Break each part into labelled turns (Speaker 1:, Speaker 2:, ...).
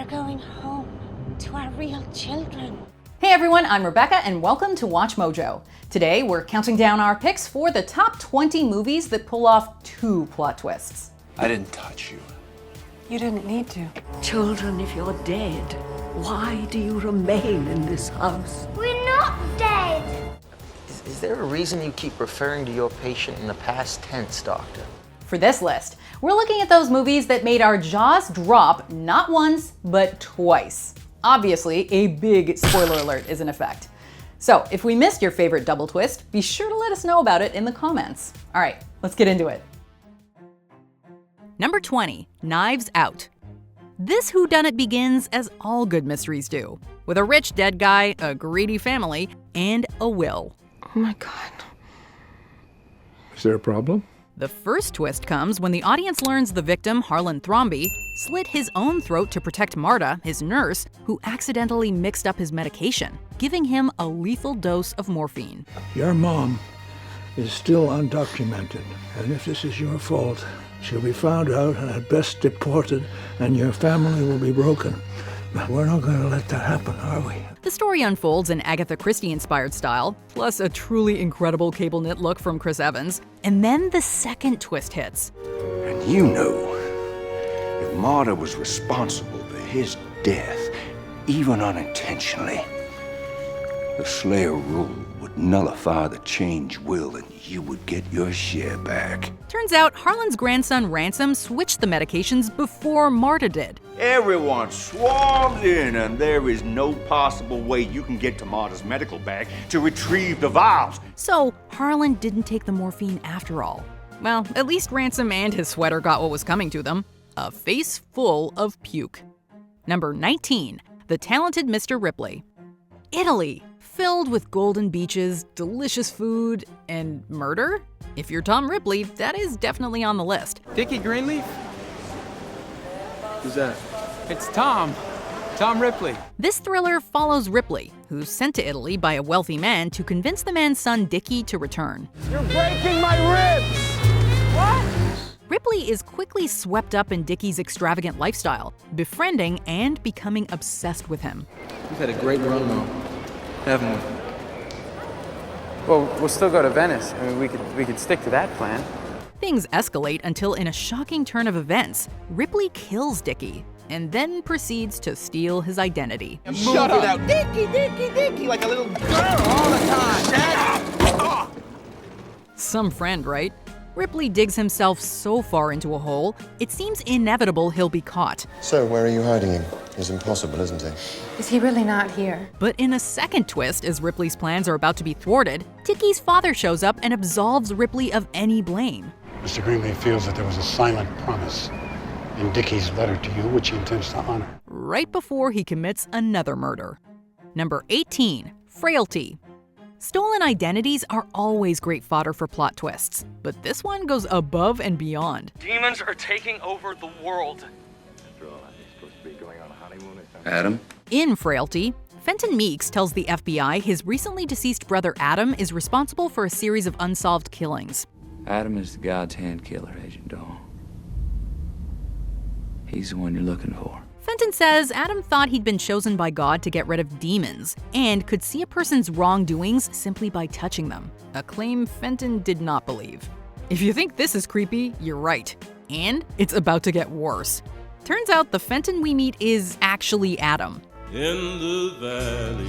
Speaker 1: going home to our real children.
Speaker 2: Hey everyone, I'm Rebecca and welcome to Watch Mojo. Today we're counting down our picks for the top 20 movies that pull off 2 plot twists.
Speaker 3: I didn't touch you.
Speaker 4: You didn't need to.
Speaker 5: Children, if you're dead, why do you remain in this house?
Speaker 6: We're not dead!
Speaker 7: Is there a reason you keep referring to your patient in the past tense, Doctor?
Speaker 2: For this list, we're looking at those movies that made our jaws drop not once, but twice. Obviously, a big spoiler alert is in effect. So if we missed your favorite double twist, be sure to let us know about it in the comments. All right, let's get into it. Number 20, Knives Out. This whodunit begins as all good mysteries do, with a rich dead guy, a greedy family, and a will.
Speaker 4: Oh my God.
Speaker 8: Is there a problem?
Speaker 2: The first twist comes when the audience learns the victim, Harlan Thrombey, slit his own throat to protect Marta, his nurse, who accidentally mixed up his medication, giving him a lethal dose of morphine.
Speaker 8: Your mom is still undocumented, and if this is your fault, she'll be found out and at best deported, and your family will be broken. But we're not going to let that happen, are we?
Speaker 2: The story unfolds in Agatha Christie-inspired style, plus a truly incredible cable knit look from Chris Evans, and then the second twist hits.
Speaker 9: And you know, if Marta was responsible for his death, even unintentionally, the Slayer rule would nullify the change will and you would get your share back.
Speaker 2: Turns out Harlan's grandson Ransom switched the medications before Marta did.
Speaker 10: Everyone swarms in, and there is no possible way you can get to Marta's medical bag to retrieve the vials.
Speaker 2: So Harlan didn't take the morphine after all. Well, at least Ransom and his sweater got what was coming to them. A face full of puke. Number 19, The Talented Mr. Ripley. Italy, filled with golden beaches, delicious food, and murder? If you're Tom Ripley, that is definitely on the list.
Speaker 11: Dickie Greenleaf?
Speaker 3: Who's that?
Speaker 11: It's Tom Ripley.
Speaker 2: This thriller follows Ripley, who's sent to Italy by a wealthy man to convince the man's son Dickie to return.
Speaker 11: You're breaking my ribs! What?
Speaker 2: Ripley is quickly swept up in Dickie's extravagant lifestyle, befriending and becoming obsessed with him.
Speaker 3: We've had a great run though, haven't we?
Speaker 11: Well, we'll still go to Venice. I mean, we could stick to that plan.
Speaker 2: Things escalate until, in a shocking turn of events, Ripley kills Dickie and then proceeds to steal his identity.
Speaker 3: Shut up! Dickie, like a little girl all the time. Shut up!
Speaker 2: Some friend, right? Ripley digs himself so far into a hole, it seems inevitable he'll be caught.
Speaker 12: So, where are you hiding him? It's impossible, isn't it?
Speaker 4: Is he really not here?
Speaker 2: But in a second twist, as Ripley's plans are about to be thwarted, Dickie's father shows up and absolves Ripley of any blame.
Speaker 13: Mr. Greenleaf feels that there was a silent promise in Dickie's letter to you, which he intends to honor.
Speaker 2: Right before he commits another murder. Number 18, Frailty. Stolen identities are always great fodder for plot twists, but this one goes above and beyond.
Speaker 14: Demons are taking over the world.
Speaker 9: Adam?
Speaker 2: In Frailty, Fenton Meeks tells the FBI his recently deceased brother Adam is responsible for a series of unsolved killings.
Speaker 15: Adam is the God's hand killer, Agent Dahl. He's the one you're looking for.
Speaker 2: Fenton says Adam thought he'd been chosen by God to get rid of demons and could see a person's wrongdoings simply by touching them, a claim Fenton did not believe. If you think this is creepy, you're right. And it's about to get worse. Turns out the Fenton we meet is actually Adam.
Speaker 16: In the valley,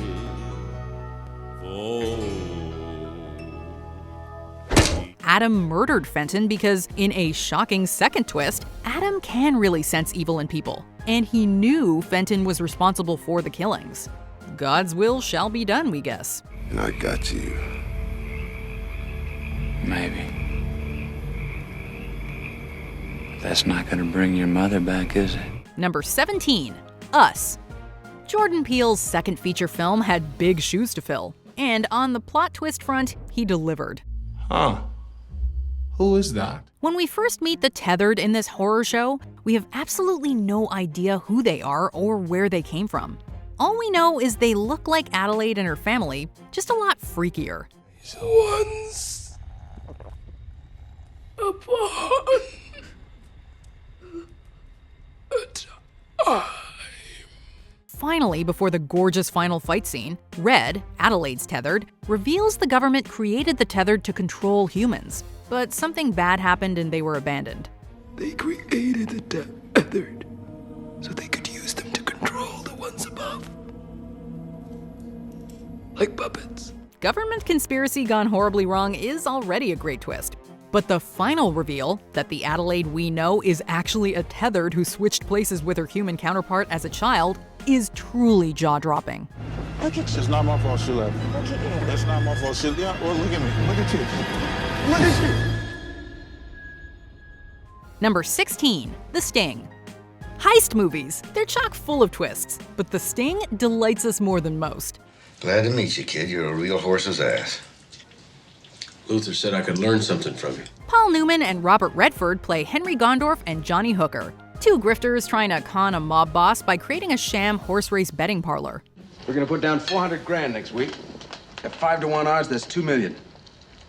Speaker 2: Adam murdered Fenton because, in a shocking second twist, Adam can really sense evil in people, and he knew Fenton was responsible for the killings. God's will shall be done, we guess.
Speaker 12: And I got you.
Speaker 15: Maybe. That's not gonna bring your mother back, is it?
Speaker 2: Number 17, Us. Jordan Peele's second feature film had big shoes to fill, and on the plot twist front, he delivered.
Speaker 3: Huh. Who is that?
Speaker 2: When we first meet the tethered in this horror show, we have absolutely no idea who they are or where they came from. All we know is they look like Adelaide and her family, just a lot freakier.
Speaker 16: Once upon a time.
Speaker 2: finally, before the gorgeous final fight scene, Red, Adelaide's tethered, reveals the government created the tethered to control humans. But something bad happened and they were abandoned.
Speaker 16: They created the tethered so they could use them to control the ones above. Like puppets.
Speaker 2: Government conspiracy gone horribly wrong is already a great twist. But the final reveal, that the Adelaide we know is actually a tethered who switched places with her human counterpart as a child, is truly jaw-dropping.
Speaker 17: Look at you. It's not my fault, Celeb. Look at you. That's not my fault, Celeb. Yeah, well, look at me. Look at you. Look at you.
Speaker 2: Number 16, The Sting. Heist movies, they're chock full of twists, but The Sting delights us more than most.
Speaker 12: Glad to meet you, kid. You're a real horse's ass.
Speaker 18: Luther said I could learn something from you.
Speaker 2: Paul Newman and Robert Redford play Henry Gondorf and Johnny Hooker, two grifters trying to con a mob boss by creating a sham horse race betting parlor.
Speaker 18: We're gonna put down 400 grand next week. At 5-to-1 odds, that's $2 million.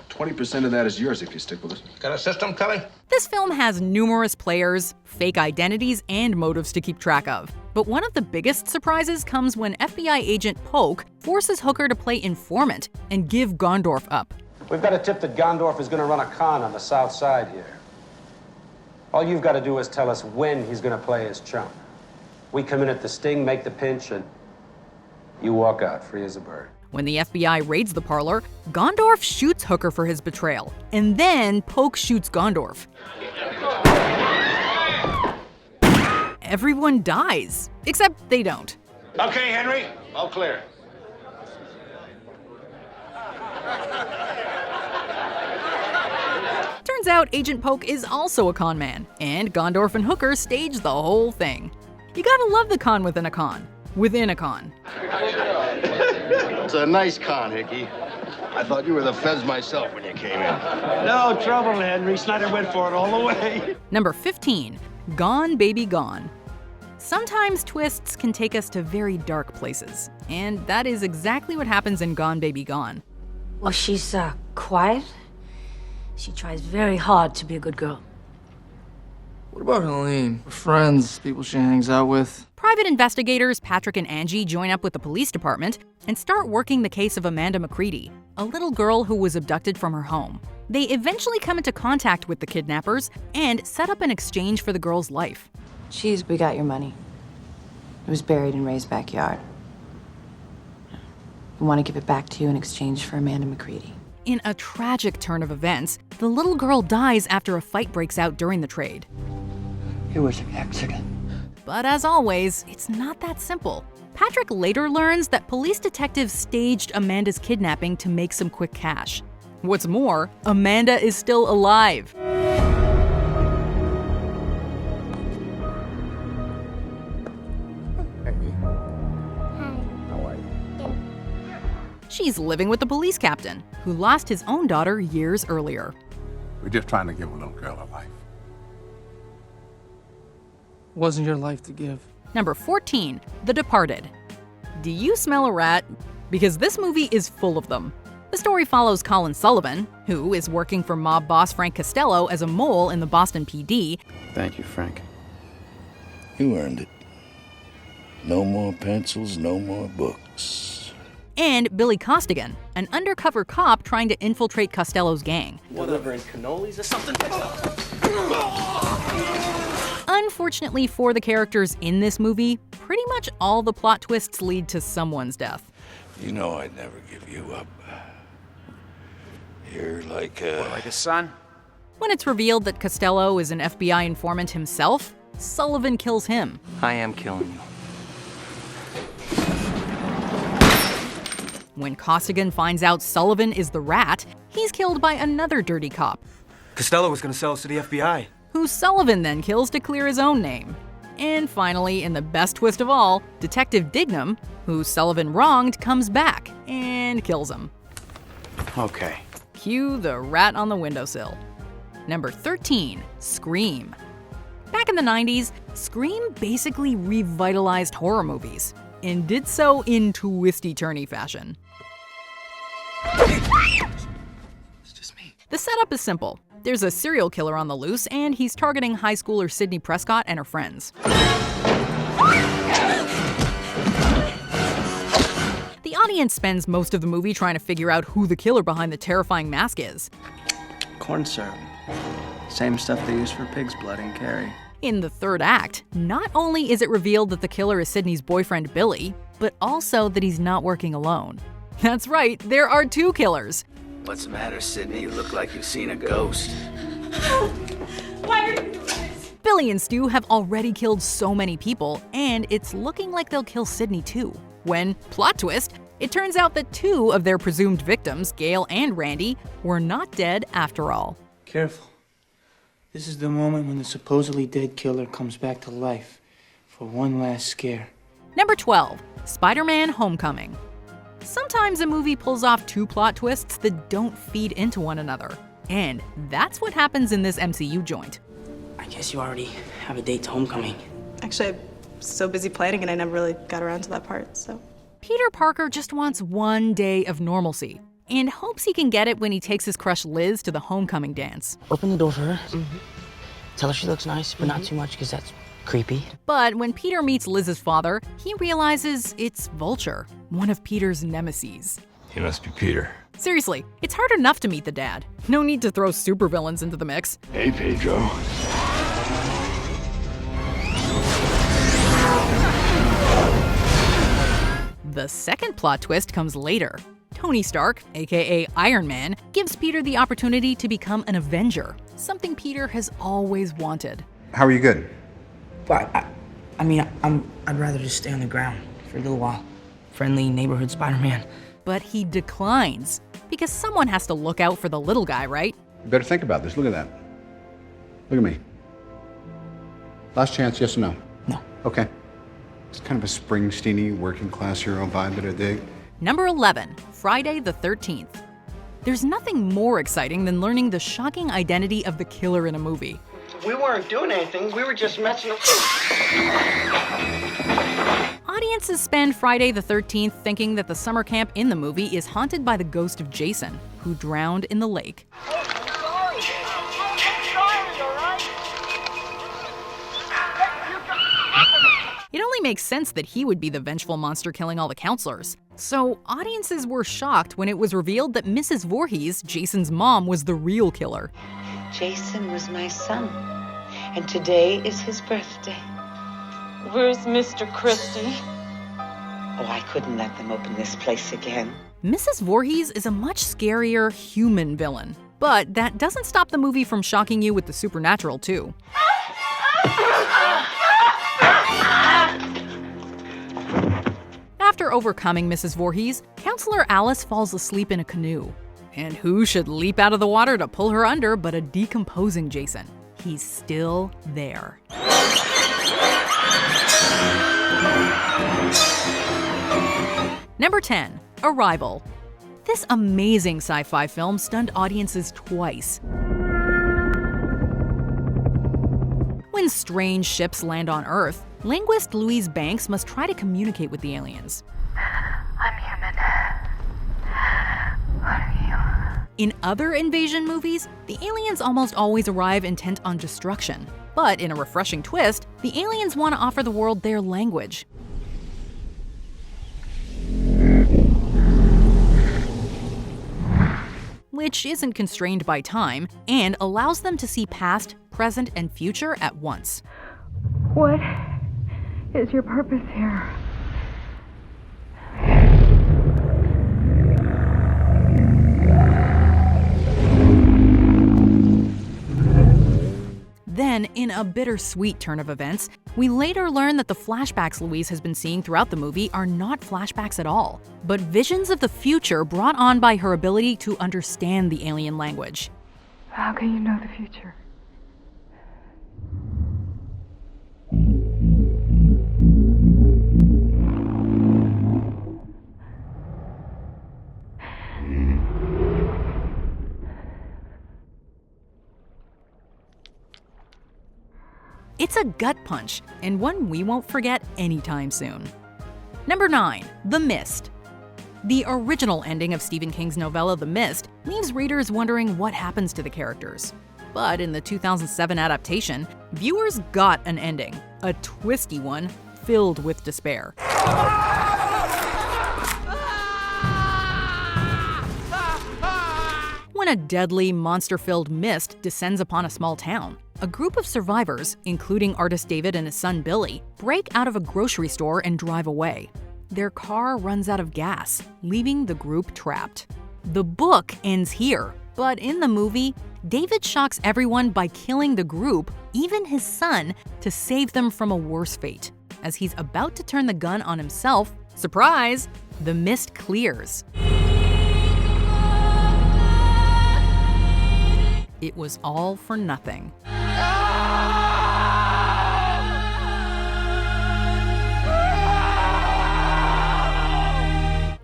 Speaker 18: 20% of that is yours if you stick with us.
Speaker 3: Got a system, Cully?
Speaker 2: This film has numerous players, fake identities, and motives to keep track of. But one of the biggest surprises comes when FBI agent Polk forces Hooker to play informant and give Gondorf up.
Speaker 19: We've got a tip that Gondorf is going to run a con on the south side here. All you've got to do is tell us when he's going to play his chump. We come in at the sting, make the pinch, and you walk out free as a bird.
Speaker 2: When the FBI raids the parlor, Gondorf shoots Hooker for his betrayal, and then Polk shoots Gondorf. Everyone dies, except they don't.
Speaker 3: Okay, Henry, all clear.
Speaker 2: Turns out Agent Polk is also a con man, and Gondorf and Hooker stage the whole thing. You gotta love the con within a con. Within a con.
Speaker 12: It's a nice con, Hickey. I thought you were the feds myself when you came in.
Speaker 19: No trouble, Henry. Snyder went for it all the way.
Speaker 2: Number 15, Gone Baby Gone. Sometimes twists can take us to very dark places, and that is exactly what happens in Gone Baby Gone.
Speaker 5: Well, she's quiet. She tries very hard to be a good girl.
Speaker 11: What about Helene? Friends, people she hangs out with.
Speaker 2: Private investigators Patrick and Angie join up with the police department and start working the case of Amanda McCready, a little girl who was abducted from her home. They eventually come into contact with the kidnappers and set up an exchange for the girl's life.
Speaker 4: Geez, we got your money. It was buried in Ray's backyard. We want to give it back to you in exchange for Amanda McCready.
Speaker 2: In a tragic turn of events, the little girl dies after a fight breaks out during the trade.
Speaker 20: It was an accident.
Speaker 2: But as always, it's not that simple. Patrick later learns that police detectives staged Amanda's kidnapping to make some quick cash. What's more, Amanda is still alive. She's living with the police captain, who lost his own daughter years earlier.
Speaker 13: We're just trying to give a little girl a life.
Speaker 11: Wasn't your life to give.
Speaker 2: Number 14, The Departed. Do you smell a rat? Because this movie is full of them. The story follows Colin Sullivan, who is working for mob boss Frank Costello as a mole in the Boston PD.
Speaker 15: Thank you, Frank.
Speaker 12: You earned it. No more pencils, no more books.
Speaker 2: And Billy Costigan, an undercover cop trying to infiltrate Costello's gang.
Speaker 3: Delivering cannolis or something?
Speaker 2: Unfortunately for the characters in this movie, pretty much all the plot twists lead to someone's death.
Speaker 12: You know I'd never give you up. You're like a...
Speaker 11: Like a son?
Speaker 2: When it's revealed that Costello is an FBI informant himself, Sullivan kills him.
Speaker 15: I am killing you.
Speaker 2: When Costigan finds out Sullivan is the rat, he's killed by another dirty cop,
Speaker 3: Costello was gonna sell us to the FBI.
Speaker 2: who Sullivan then kills to clear his own name. And finally, in the best twist of all, Detective Dignam, who Sullivan wronged, comes back and kills him.
Speaker 15: Okay.
Speaker 2: Cue the rat on the windowsill. Number 13, Scream. Back in the 90s, Scream basically revitalized horror movies, and did so in twisty-turny fashion.
Speaker 11: It's just me.
Speaker 2: The setup is simple. There's a serial killer on the loose, and he's targeting high schooler Sydney Prescott and her friends. audience spends most of the movie trying to figure out who the killer behind the terrifying mask is.
Speaker 3: Corn syrup. Same stuff they use for pig's blood in Carrie.
Speaker 2: In the third act, not only is it revealed that the killer is Sydney's boyfriend Billy, but also that he's not working alone. That's right, there are two killers.
Speaker 12: What's the matter, Sydney? You look like you've seen a ghost.
Speaker 1: Why are you doing this?
Speaker 2: Billy and Stu have already killed so many people, and it's looking like they'll kill Sydney too. When, plot twist, it turns out that two of their presumed victims, Gail and Randy, were not dead after all.
Speaker 21: Careful. This is the moment when the supposedly dead killer comes back to life for one last scare.
Speaker 2: Number 12, Spider-Man: Homecoming. Sometimes a movie pulls off two plot twists that don't feed into one another. And that's what happens in this MCU joint.
Speaker 21: I guess you already have a date to Homecoming.
Speaker 22: Actually, I'm so busy planning and I never really got around to that part, so.
Speaker 2: Peter Parker just wants one day of normalcy and hopes he can get it when he takes his crush Liz to the homecoming dance.
Speaker 21: Open the door for her. Tell her she looks nice, but not too much because that's creepy.
Speaker 2: But when Peter meets Liz's father, he realizes it's Vulture, one of Peter's nemeses.
Speaker 12: He must be Peter.
Speaker 2: Seriously, it's hard enough to meet the dad. No need to throw supervillains into the mix.
Speaker 12: Hey, Pedro.
Speaker 2: The second plot twist comes later. Tony Stark, aka Iron Man, gives Peter the opportunity to become an Avenger, something Peter has always wanted.
Speaker 18: How are you good?
Speaker 21: But I'd rather just stay on the ground for a little while. Friendly neighborhood Spider-Man.
Speaker 2: But he declines, because someone has to look out for the little guy, right?
Speaker 18: You better think about this. Look at that. Look at me. Last chance, yes or no?
Speaker 21: No.
Speaker 18: Okay. It's kind of a Springsteen-y, working-class hero vibe that I dig.
Speaker 2: Number 11, Friday the 13th. There's nothing more exciting than learning the shocking identity of the killer in a movie.
Speaker 3: We weren't doing anything. We were just messing around.
Speaker 2: Audiences spend Friday the 13th thinking that the summer camp in the movie is haunted by the ghost of Jason, who drowned in the lake. It only makes sense that he would be the vengeful monster killing all the counselors. So audiences were shocked when it was revealed that Mrs. Voorhees, Jason's mom, was the real killer.
Speaker 23: Jason was my son, and today is his birthday.
Speaker 1: Where's Mr. Christie?
Speaker 23: Oh, I couldn't let them open this place again.
Speaker 2: Mrs. Voorhees is a much scarier human villain. But that doesn't stop the movie from shocking you with the supernatural, too. After overcoming Mrs. Voorhees, Counselor Alice falls asleep in a canoe. And who should leap out of the water to pull her under but a decomposing Jason? He's still there. Number 10, Arrival. This amazing sci-fi film stunned audiences twice. When strange ships land on Earth, linguist Louise Banks must try to communicate with the aliens.
Speaker 24: I'm human. What are you?
Speaker 2: In other invasion movies, the aliens almost always arrive intent on destruction. But in a refreshing twist, the aliens want to offer the world their language. Which isn't constrained by time and allows them to see past, present, and future at once.
Speaker 24: What is your purpose here?
Speaker 2: Then, in a bittersweet turn of events, we later learn that the flashbacks Louise has been seeing throughout the movie are not flashbacks at all, but visions of the future brought on by her ability to understand the alien language.
Speaker 24: How can you know the future?
Speaker 2: It's a gut punch, and one we won't forget anytime soon. Number 9, The Mist. The original ending of Stephen King's novella The Mist leaves readers wondering what happens to the characters. But in the 2007 adaptation, viewers got an ending, a twisty one filled with despair. when a deadly, monster-filled mist descends upon a small town. A group of survivors, including artist David and his son Billy, break out of a grocery store and drive away. Their car runs out of gas, leaving the group trapped. The book ends here, but in the movie, David shocks everyone by killing the group, even his son, to save them from a worse fate. As he's about to turn the gun on himself, surprise, the mist clears. It was all for nothing.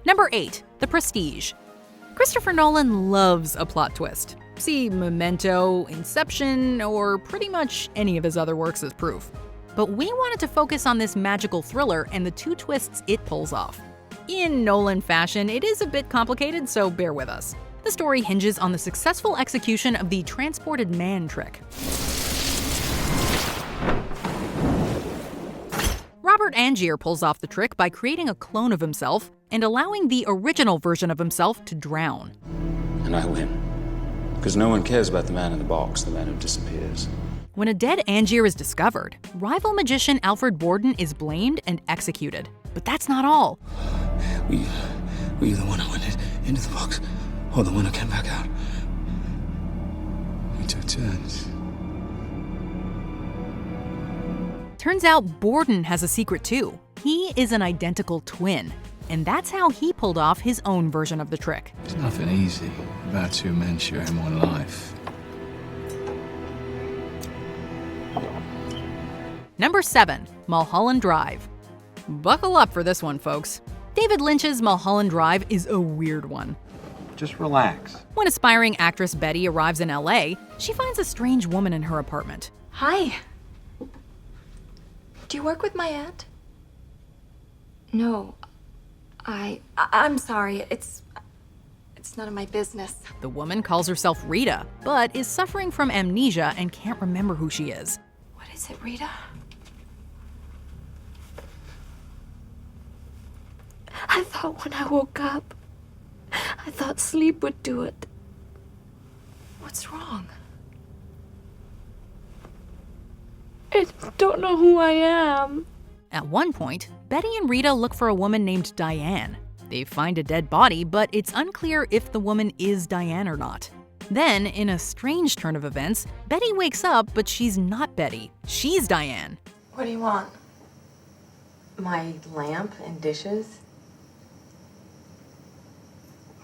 Speaker 2: Number 8, The Prestige. Christopher Nolan loves a plot twist. See Memento, Inception, or pretty much any of his other works as proof. But we wanted to focus on this magical thriller and the 2 twists it pulls off. In Nolan fashion, it is a bit complicated, so bear with us. The story hinges on the successful execution of the transported man trick. Robert Angier pulls off the trick by creating a clone of himself and allowing the original version of himself to drown.
Speaker 15: And I win. Because no one cares about the man in the box, the man who disappears.
Speaker 2: When a dead Angier is discovered, rival magician Alfred Borden is blamed and executed. But that's not all.
Speaker 16: Were you the one who went into the box? Or the one who came back out? We took turns.
Speaker 2: Turns out Borden has a secret too. He is an identical twin. And that's how he pulled off his own version of the trick.
Speaker 16: There's nothing easy about 2 men sharing one life.
Speaker 2: Number 7, Mulholland Drive. Buckle up for this one, folks. David Lynch's Mulholland Drive is a weird one.
Speaker 6: Just relax.
Speaker 2: When aspiring actress Betty arrives in LA, she finds a strange woman in her apartment.
Speaker 24: Hi. Do you work with my aunt? No. I'm sorry. It's none of my business.
Speaker 2: The woman calls herself Rita, but is suffering from amnesia and can't remember who she is.
Speaker 24: What is it, Rita? I thought when I woke up, I thought sleep would do it. What's wrong? I don't know who I am.
Speaker 2: At one point, Betty and Rita look for a woman named Diane. They find a dead body, but it's unclear if the woman is Diane or not. Then, in a strange turn of events, Betty wakes up, but she's not Betty. She's Diane.
Speaker 4: What do you want? My lamp and dishes?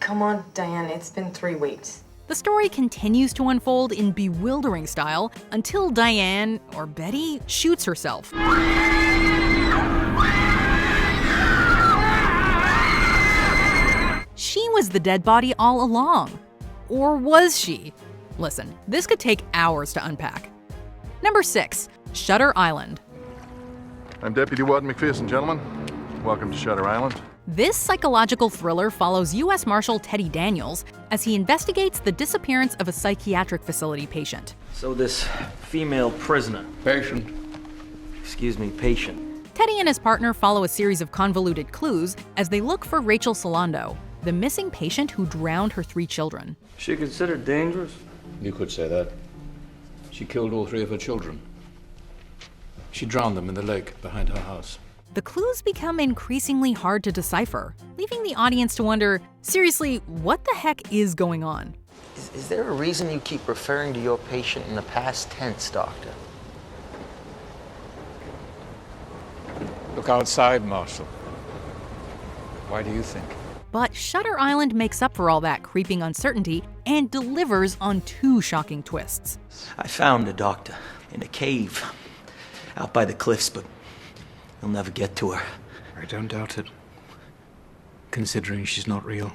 Speaker 4: Come on, Diane, it's been 3 weeks.
Speaker 2: The story continues to unfold in bewildering style until Diane, or Betty, shoots herself. She was the dead body all along. Or was she? Listen, this could take hours to unpack. Number 6, Shutter Island.
Speaker 17: I'm Deputy Warden McPherson, gentlemen. Welcome to Shutter Island.
Speaker 2: This psychological thriller follows U.S. Marshal Teddy Daniels as he investigates the disappearance of a psychiatric facility patient.
Speaker 7: So this female prisoner.
Speaker 15: Patient.
Speaker 7: Excuse me, patient.
Speaker 2: Teddy and his partner follow a series of convoluted clues as they look for Rachel Solando, the missing patient who drowned her 3 children.
Speaker 7: She considered dangerous?
Speaker 15: You could say that. She killed all 3 of her children. She drowned them in the lake behind her house.
Speaker 2: The clues become increasingly hard to decipher, leaving the audience to wonder, seriously, what the heck is going on?
Speaker 8: Is there a reason you keep referring to your patient in the past tense, Doctor?
Speaker 15: Look outside, Marshal. Why do you think?
Speaker 2: But Shutter Island makes up for all that creeping uncertainty and delivers on 2 shocking twists.
Speaker 7: I found the doctor in a cave out by the cliffs, but you'll never get to her.
Speaker 6: I don't doubt it, considering she's not real.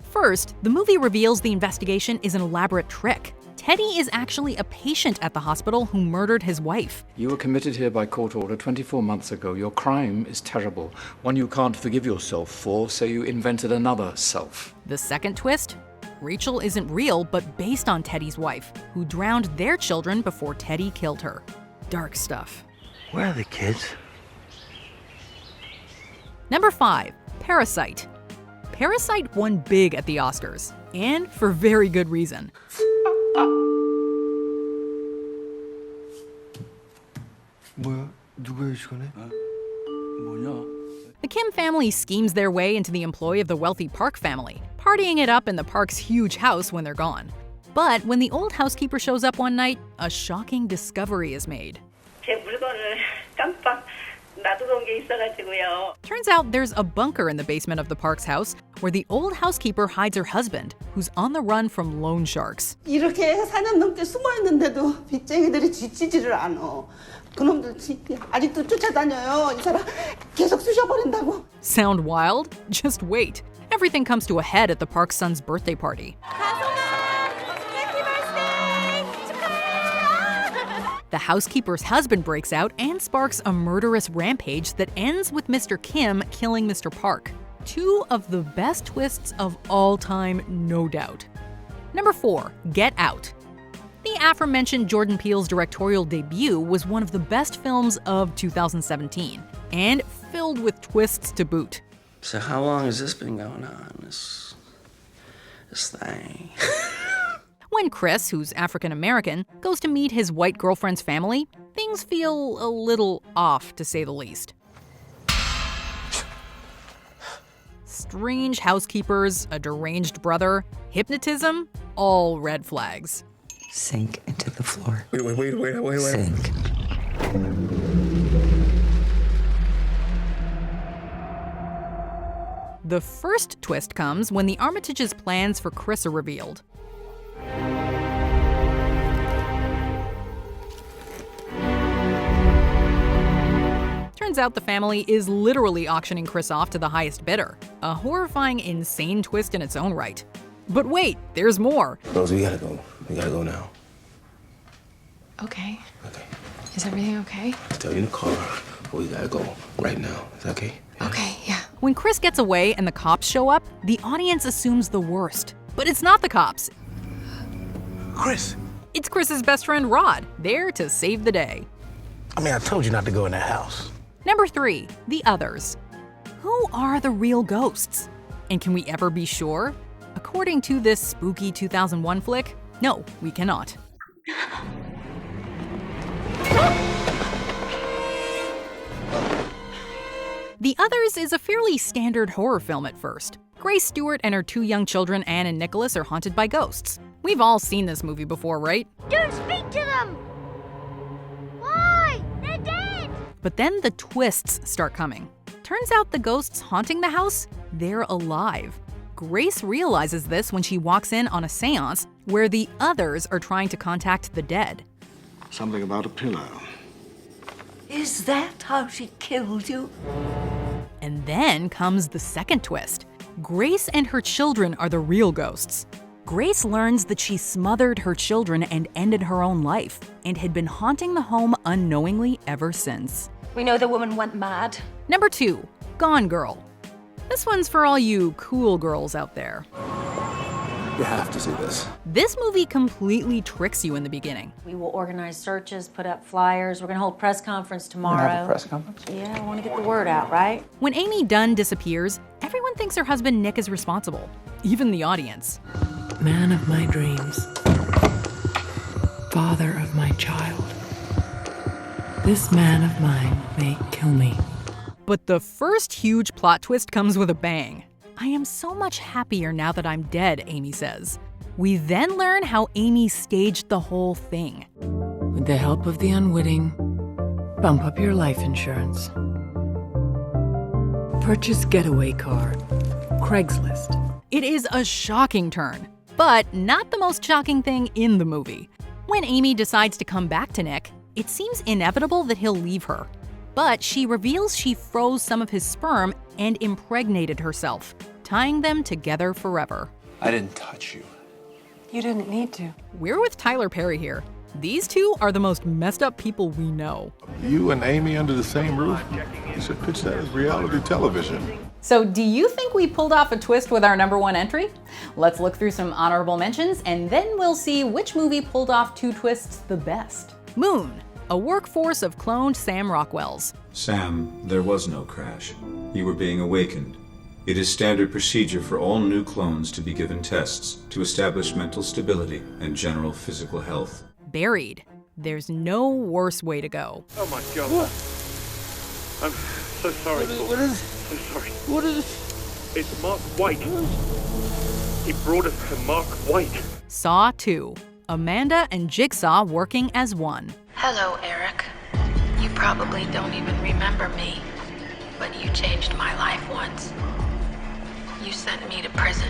Speaker 2: First, the movie reveals the investigation is an elaborate trick. Teddy is actually a patient at the hospital who murdered his wife.
Speaker 6: You were committed here by court order 24 months ago. Your crime is terrible, one you can't forgive yourself for, so you invented another self.
Speaker 2: The second twist? Rachel isn't real, but based on Teddy's wife, who drowned their children before Teddy killed her. Dark stuff.
Speaker 8: Where are the kids?
Speaker 2: Number 5, Parasite. Parasite won big at the Oscars, and for very good reason. The Kim family schemes their way into the employ of the wealthy Park family, partying it up in the Park's huge house when they're gone. But when the old housekeeper shows up one night, a shocking discovery is made. Turns out there's a bunker in the basement of the Park's house where the old housekeeper hides her husband, who's on the run from loan sharks.
Speaker 9: 이렇게 4년 넘게 숨어 있는데도 빚쟁이들이 지치지를 않아. 그놈들 아직도 쫓아다녀요. 이 사람 계속 쑤셔버린다고.
Speaker 2: Sound wild? Just wait. Everything comes to a head at the Park's son's birthday party. The housekeeper's husband breaks out and sparks a murderous rampage that ends with Mr. Kim killing Mr. Park. Two of the best twists of all time, no doubt. Number 4, Get Out. The aforementioned Jordan Peele's directorial debut was one of the best films of 2017, and filled with twists to boot.
Speaker 10: So how long has this been going on, this thing?
Speaker 2: When Chris, who's African-American, goes to meet his white girlfriend's family, things feel a little off, to say the least. Strange housekeepers, a deranged brother, hypnotism, all red flags.
Speaker 20: Sink into the floor.
Speaker 17: Wait.
Speaker 20: Sink.
Speaker 2: The first twist comes when the Armitage's plans for Chris are revealed. Turns out the family is literally auctioning Chris off to the highest bidder. A horrifying, insane twist in its own right. But wait, there's more.
Speaker 17: Rose, we gotta go. We gotta go now.
Speaker 4: Okay. Is everything okay?
Speaker 17: I'll tell you in the car, but we gotta go right now. Is that okay?
Speaker 4: Okay, yeah.
Speaker 2: When Chris gets away and the cops show up, the audience assumes the worst. But it's not the cops.
Speaker 17: Chris!
Speaker 2: It's Chris's best friend Rod, there to save the day.
Speaker 17: I told you not to go in that house.
Speaker 2: Number 3, The Others. Who are the real ghosts? And can we ever be sure? According to this spooky 2001 flick, no, we cannot. The Others is a fairly standard horror film at first. Grace Stewart and her 2 young children, Anne and Nicholas, are haunted by ghosts. We've all seen this movie before, right?
Speaker 14: Don't speak to them! Why? They're dead!
Speaker 2: But then the twists start coming. Turns out the ghosts haunting the house, they're alive. Grace realizes this when she walks in on a seance where the others are trying to contact the dead.
Speaker 17: Something about a pillow.
Speaker 20: Is that how she killed you?
Speaker 2: And then comes the second twist. Grace and her children are the real ghosts. Grace learns that she smothered her children and ended her own life, and had been haunting the home unknowingly ever since.
Speaker 24: We know the woman went mad.
Speaker 2: Number 2, Gone Girl. This one's for all you cool girls out there.
Speaker 17: You have to see this.
Speaker 2: This movie completely tricks you in the beginning.
Speaker 5: We will organize searches, put up flyers. We're gonna hold a press conference tomorrow.
Speaker 11: We're gonna have a press conference?
Speaker 5: Yeah, I wanna get the word out, right?
Speaker 2: When Amy Dunn disappears, everyone thinks her husband Nick is responsible. Even the audience.
Speaker 20: Man of my dreams. Father of my child. This man of mine may kill me.
Speaker 2: But the first huge plot twist comes with a bang. I am so much happier now that I'm dead, Amy says. We then learn how Amy staged the whole thing.
Speaker 20: With the help of the unwitting, bump up your life insurance. Purchase getaway car. Craigslist.
Speaker 2: It is a shocking turn, but not the most shocking thing in the movie. When Amy decides to come back to Nick, it seems inevitable that he'll leave her. But she reveals she froze some of his sperm and impregnated herself, tying them together forever.
Speaker 11: I didn't touch you.
Speaker 4: You didn't need to.
Speaker 2: We're with Tyler Perry here. These two are the most messed up people we know.
Speaker 17: You and Amy under the same roof? You should pitch that as reality television.
Speaker 2: So do you think we pulled off a twist with our number 1 entry? Let's look through some honorable mentions, and then we'll see which movie pulled off 2 twists the best. Moon, a workforce of cloned Sam Rockwells.
Speaker 19: Sam, there was no crash. You were being awakened.
Speaker 12: It is standard procedure for all new clones to be given tests to establish mental stability and general physical health.
Speaker 2: Buried. There's no worse way to go.
Speaker 13: Oh my God. What? I'm so sorry, Paul.
Speaker 3: What is it?
Speaker 13: So sorry.
Speaker 3: What is it?
Speaker 13: It's Mark White. He brought us to Mark White.
Speaker 2: Saw 2. Amanda and Jigsaw working as one.
Speaker 19: Hello, Eric. You probably don't even remember me, but you changed my life once. You sent me to prison.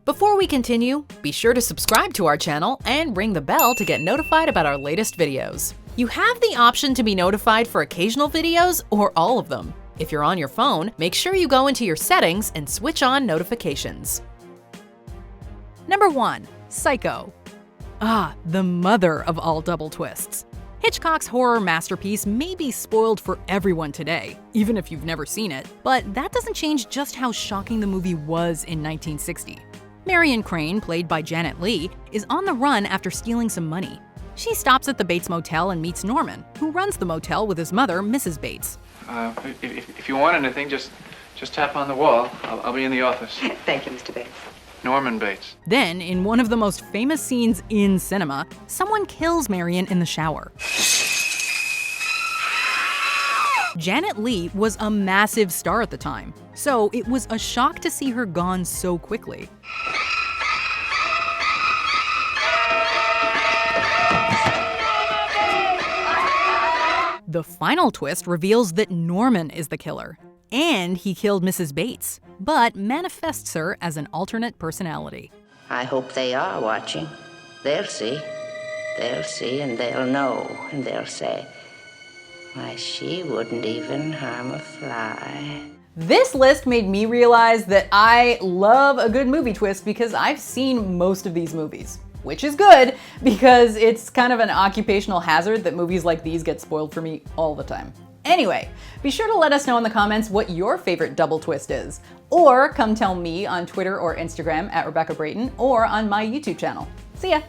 Speaker 2: Before we continue, be sure to subscribe to our channel and ring the bell to get notified about our latest videos. You have the option to be notified for occasional videos or all of them. If you're on your phone, make sure you go into your settings and switch on notifications. Number 1. Psycho. The mother of all double twists. Hitchcock's horror masterpiece may be spoiled for everyone today, even if you've never seen it, but that doesn't change just how shocking the movie was in 1960. Marion Crane, played by Janet Leigh, is on the run after stealing some money. She stops at the Bates Motel and meets Norman, who runs the motel with his mother, Mrs. Bates.
Speaker 11: If you want anything, just tap on the wall. I'll be in the office.
Speaker 22: Thank you, Mr. Bates.
Speaker 11: Norman Bates.
Speaker 2: Then, in one of the most famous scenes in cinema, someone kills Marion in the shower. Janet Leigh was a massive star at the time, so it was a shock to see her gone so quickly. The final twist reveals that Norman is the killer, and he killed Mrs. Bates, but manifests her as an alternate personality.
Speaker 25: I hope they are watching. They'll see. They'll see and they'll know and they'll say, why, she wouldn't even harm a fly.
Speaker 2: This list made me realize that I love a good movie twist because I've seen most of these movies. Which is good, because it's kind of an occupational hazard that movies like these get spoiled for me all the time. Anyway, be sure to let us know in the comments what your favorite double twist is, or come tell me on Twitter or Instagram at Rebecca Brayton, or on my YouTube channel. See ya!